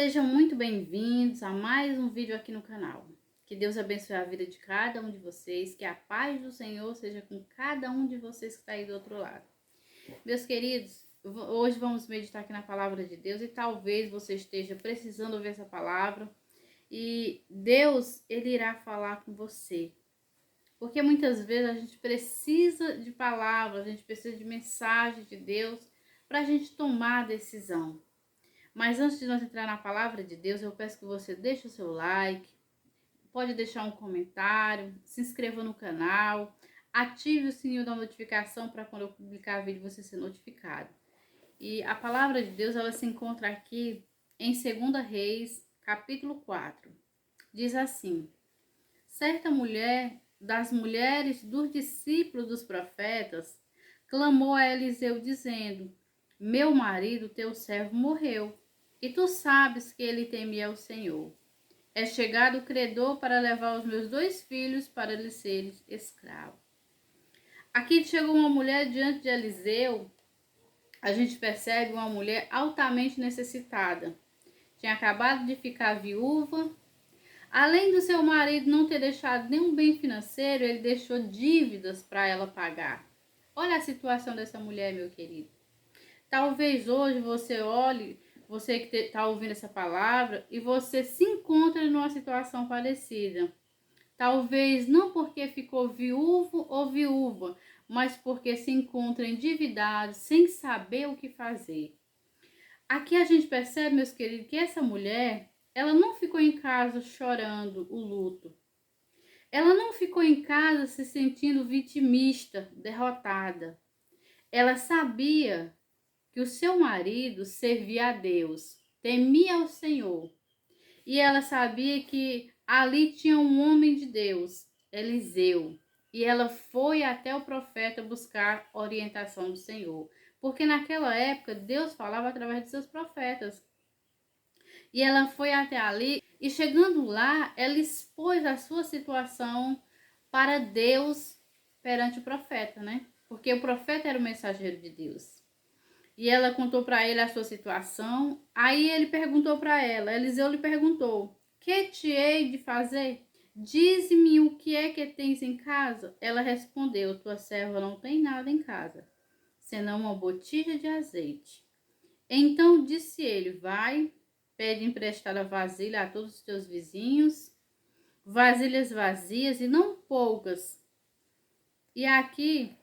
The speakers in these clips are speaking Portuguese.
Sejam muito bem-vindos a mais um vídeo aqui no canal. Que Deus abençoe a vida de cada um de vocês, que a paz do Senhor seja com cada um de vocês que está aí do outro lado. Meus queridos, hoje vamos meditar aqui na palavra de Deus e talvez você esteja precisando ouvir essa palavra e Deus, Ele irá falar com você. Porque muitas vezes a gente precisa de palavras, a gente precisa de mensagem de Deus para a gente tomar a decisão. Mas antes de nós entrar na palavra de Deus, eu peço que você deixe o seu like, pode deixar um comentário, se inscreva no canal, ative o sininho da notificação para quando eu publicar vídeo você ser notificado. E a palavra de Deus, ela se encontra aqui em 2 Reis, capítulo 4. Diz assim: certa mulher das mulheres dos discípulos dos profetas clamou a Eliseu dizendo: meu marido, teu servo, morreu, e tu sabes que ele temia o Senhor. É chegado o credor para levar os meus 2 filhos para lhe serem escravos. Aqui chegou uma mulher diante de Eliseu. A gente percebe uma mulher altamente necessitada. Tinha acabado de ficar viúva. Além do seu marido não ter deixado nenhum bem financeiro, ele deixou dívidas para ela pagar. Olha a situação dessa mulher, meu querido. Talvez hoje você olhe, você que está ouvindo essa palavra, e você se encontre numa situação parecida. Talvez não porque ficou viúvo ou viúva, mas porque se encontra endividado, sem saber o que fazer. Aqui a gente percebe, meus queridos, que essa mulher, ela não ficou em casa chorando o luto. Ela não ficou em casa se sentindo vitimista, derrotada. Ela sabia que o seu marido servia a Deus, temia o Senhor. E ela sabia que ali tinha um homem de Deus, Eliseu. E ela foi até o profeta buscar orientação do Senhor. Porque naquela época Deus falava através de seus profetas. E ela foi até ali e chegando lá, ela expôs a sua situação para Deus perante o profeta, né? Porque o profeta era o mensageiro de Deus. E ela contou para ele a sua situação. Aí ele perguntou para ela, Eliseu lhe perguntou: que te hei de fazer? Dize-me o que é que tens em casa. Ela respondeu: tua serva não tem nada em casa, senão uma botija de azeite. Então disse ele: vai, pede emprestada vasilha a todos os teus vizinhos, vasilhas vazias e não poucas. E aqui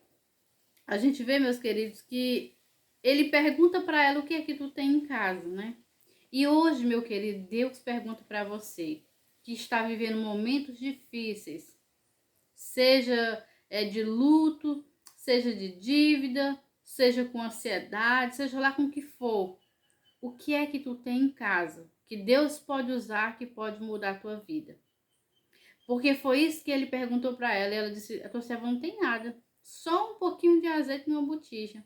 a gente vê, meus queridos, que ele pergunta para ela o que é que tu tem em casa, né? E hoje, meu querido, Deus pergunta para você que está vivendo momentos difíceis, seja de luto, seja de dívida, seja com ansiedade, seja lá com o que for. O que é que tu tem em casa que Deus pode usar, que pode mudar a tua vida? Porque foi isso que ele perguntou para ela. E ela disse: a tua serva não tem nada, só um pouquinho de azeite numa botija.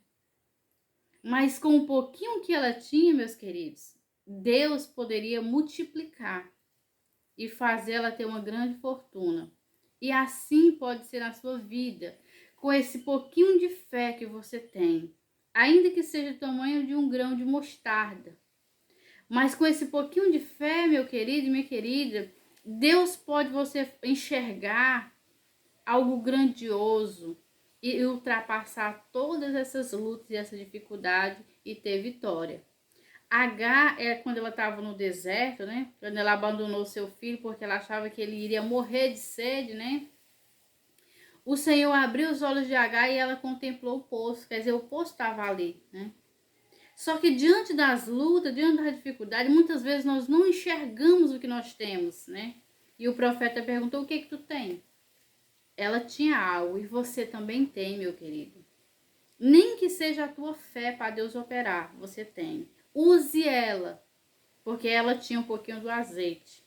Mas com o pouquinho que ela tinha, meus queridos, Deus poderia multiplicar e fazer ela ter uma grande fortuna. E assim pode ser na sua vida, com esse pouquinho de fé que você tem, ainda que seja o tamanho de um grão de mostarda. Mas com esse pouquinho de fé, meu querido e minha querida, Deus pode você enxergar algo grandioso e ultrapassar todas essas lutas e essa dificuldade e ter vitória. H é quando ela estava no deserto, né? Quando ela abandonou seu filho porque ela achava que ele iria morrer de sede, né? O Senhor abriu os olhos de H e ela contemplou o poço, quer dizer, o poço estava ali, né? Só que diante das lutas, diante da dificuldade, muitas vezes nós não enxergamos o que nós temos, né? E o profeta perguntou: o que tu tem? Ela tinha algo e você também tem, meu querido. Nem que seja a tua fé para Deus operar, você tem. Use ela, porque ela tinha um pouquinho do azeite.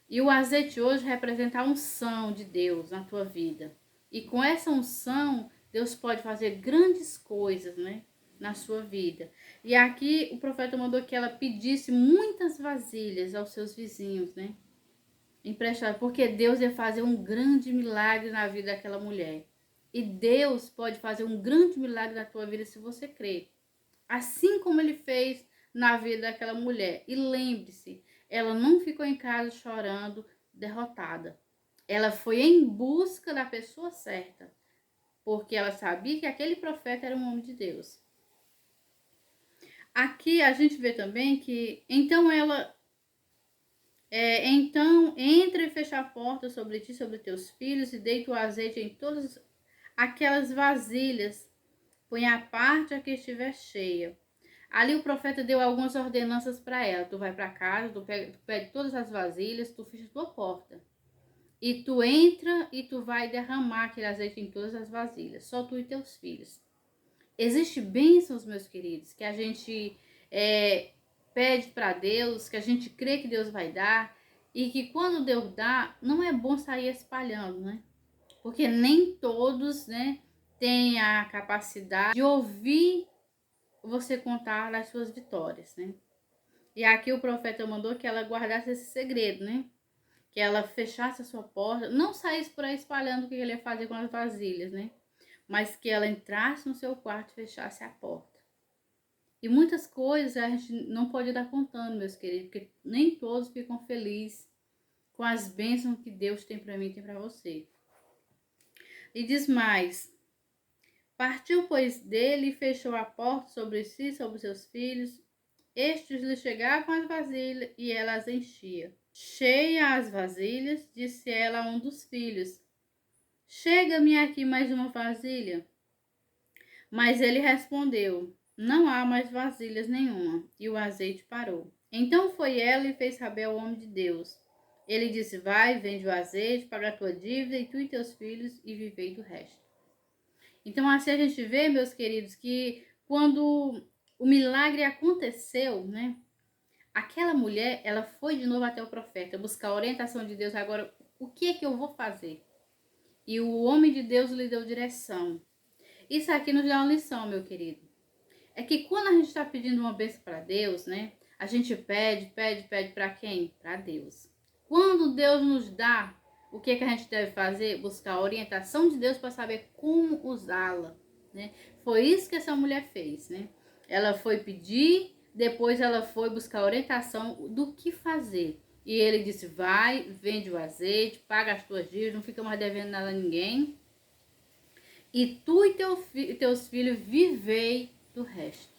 E o azeite hoje representa a unção de Deus na tua vida. E com essa unção, Deus pode fazer grandes coisas, né, na sua vida. E aqui o profeta mandou que ela pedisse muitas vasilhas aos seus vizinhos, né? Emprestado, porque Deus ia fazer um grande milagre na vida daquela mulher. E Deus pode fazer um grande milagre na tua vida se você crer. Assim como ele fez na vida daquela mulher. E lembre-se, ela não ficou em casa chorando, derrotada. Ela foi em busca da pessoa certa, porque ela sabia que aquele profeta era um homem de Deus. Aqui a gente vê também que então então entra e fecha a porta sobre ti, sobre teus filhos, e deita o azeite em todas aquelas vasilhas, põe a parte a que estiver cheia. Ali o profeta deu algumas ordenanças para ela. Tu vai para casa, tu pega todas as vasilhas, tu fecha a tua porta. E tu entra e tu vai derramar aquele azeite em todas as vasilhas, só tu e teus filhos. Existem bênçãos, meus queridos, que a gente pede para Deus, que a gente crê que Deus vai dar, e que quando Deus dá, não é bom sair espalhando, né? Porque nem todos, né, têm a capacidade de ouvir você contar as suas vitórias, né? E aqui o profeta mandou que ela guardasse esse segredo, né? Que ela fechasse a sua porta, não saísse por aí espalhando o que ele ia fazer com as vasilhas, né? Mas que ela entrasse no seu quarto e fechasse a porta. E muitas coisas a gente não pode dar contando, meus queridos, porque nem todos ficam felizes com as bênçãos que Deus tem para mim e tem para você. E diz mais: partiu, pois, dele e fechou a porta sobre si, sobre seus filhos. Estes lhe chegavam as vasilhas e ela as enchia. Cheia as vasilhas, disse ela a um dos filhos: chega-me aqui mais uma vasilha. Mas ele respondeu: não há mais vasilhas nenhuma. E o azeite parou. Então foi ela e fez saber ao homem de Deus. Ele disse: vai, vende o azeite, paga a tua dívida, e tu e teus filhos, e vivei do resto. Então assim a gente vê, meus queridos, que quando o milagre aconteceu, né? Aquela mulher, ela foi de novo até o profeta, buscar a orientação de Deus. Agora, o que é que eu vou fazer? E o homem de Deus lhe deu direção. Isso aqui nos dá uma lição, meu querido. É que quando a gente está pedindo uma bênção para Deus, né? A gente pede para quem? Para Deus. Quando Deus nos dá, o que é que a gente deve fazer? Buscar a orientação de Deus para saber como usá-la, né? Foi isso que essa mulher fez, né? Ela foi pedir, depois ela foi buscar a orientação do que fazer. E ele disse: vai, vende o azeite, paga as tuas dívidas, não fica mais devendo nada a ninguém. E tu e teus filhos vivei do resto.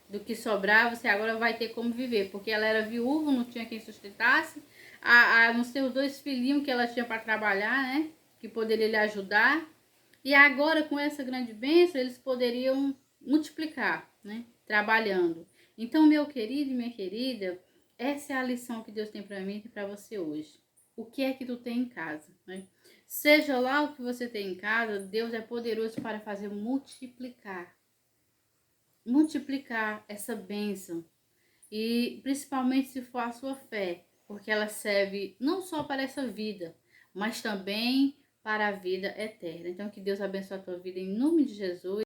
Do que sobrar, você agora vai ter como viver. Porque ela era viúva, não tinha quem sustentasse. A não ser os 2 filhinhos que ela tinha para trabalhar, né? Que poderia lhe ajudar. E agora, com essa grande bênção, eles poderiam multiplicar, né? Trabalhando. Então, meu querido e minha querida, essa é a lição que Deus tem para mim e para você hoje. O que é que tu tem em casa, né? Seja lá o que você tem em casa, Deus é poderoso para fazer multiplicar essa bênção. E principalmente se for a sua fé, porque ela serve não só para essa vida, mas também para a vida eterna. Então que Deus abençoe a tua vida em nome de Jesus.